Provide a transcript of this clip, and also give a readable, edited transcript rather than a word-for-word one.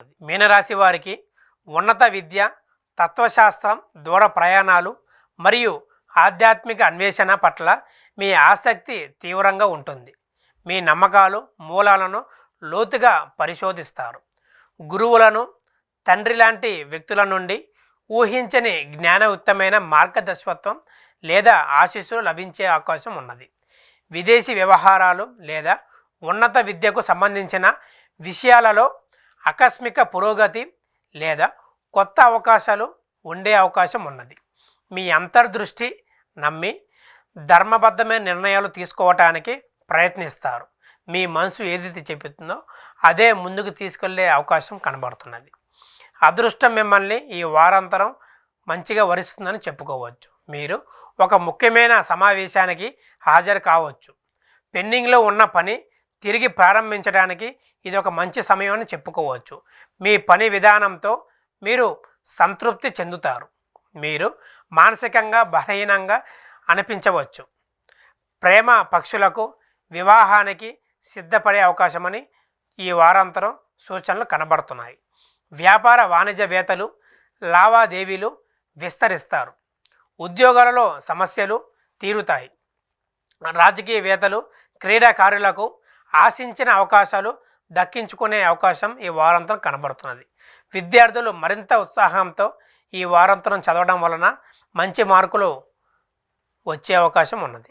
మీనరాశి వారికి ఉన్నత విద్య, తత్వశాస్త్రం, దూర ప్రయాణాలు మరియు ఆధ్యాత్మిక అన్వేషణ పట్ల మీ ఆసక్తి తీవ్రంగా ఉంటుంది. మీ నమ్మకాలు, మూలాలను లోతుగా పరిశోధిస్తారు. గురువులను, తండ్రి లాంటి వ్యక్తుల నుండి ఊహించని జ్ఞానయుక్తమైన మార్గదర్శకత్వం లేదా ఆశీస్సులు లభించే అవకాశం ఉన్నది. విదేశీ వ్యవహారాలు లేదా ఉన్నత విద్యకు సంబంధించిన విషయాలలో ఆకస్మిక పురోగతి లేదా కొత్త అవకాశాలు ఉండే అవకాశం ఉన్నది. మీ అంతర్దృష్టి నమ్మి ధర్మబద్ధమైన నిర్ణయాలు తీసుకోవటానికి ప్రయత్నిస్తారు. మీ మనసు ఏదైతే చెబుతుందో అదే ముందుకు తీసుకెళ్లే అవకాశం కనబడుతున్నది. అదృష్టం మిమ్మల్ని ఈ వారాంతరం మంచిగా వరిస్తుందని చెప్పుకోవచ్చు. మీరు ఒక ముఖ్యమైన సమావేశానికి హాజరు కావచ్చు. పెండింగ్లో ఉన్న పని తిరిగి ప్రారంభించడానికి ఇది ఒక మంచి సమయం అని చెప్పుకోవచ్చు. మీ పని విధానంతో మీరు సంతృప్తి చెందుతారు. మీరు మానసికంగా బలహీనంగా అనిపించవచ్చు. ప్రేమ పక్షులకు వివాహానికి సిద్ధపడే అవకాశమని ఈ వారాంతరం సూచనలు కనబడుతున్నాయి. వ్యాపార వాణిజ్యవేత్తలు లావాదేవీలు విస్తరిస్తారు. ఉద్యోగాలలో సమస్యలు తీరుతాయి. రాజకీయవేత్తలు, క్రీడాకారులకు ఆశించిన అవకాశాలు దక్కించుకునే అవకాశం ఈ వారాంతరం కనబడుతున్నది. విద్యార్థులు మరింత ఉత్సాహంతో ఈ వారాంతరం చదవడం వలన మంచి మార్కులు వచ్చే అవకాశం ఉన్నది.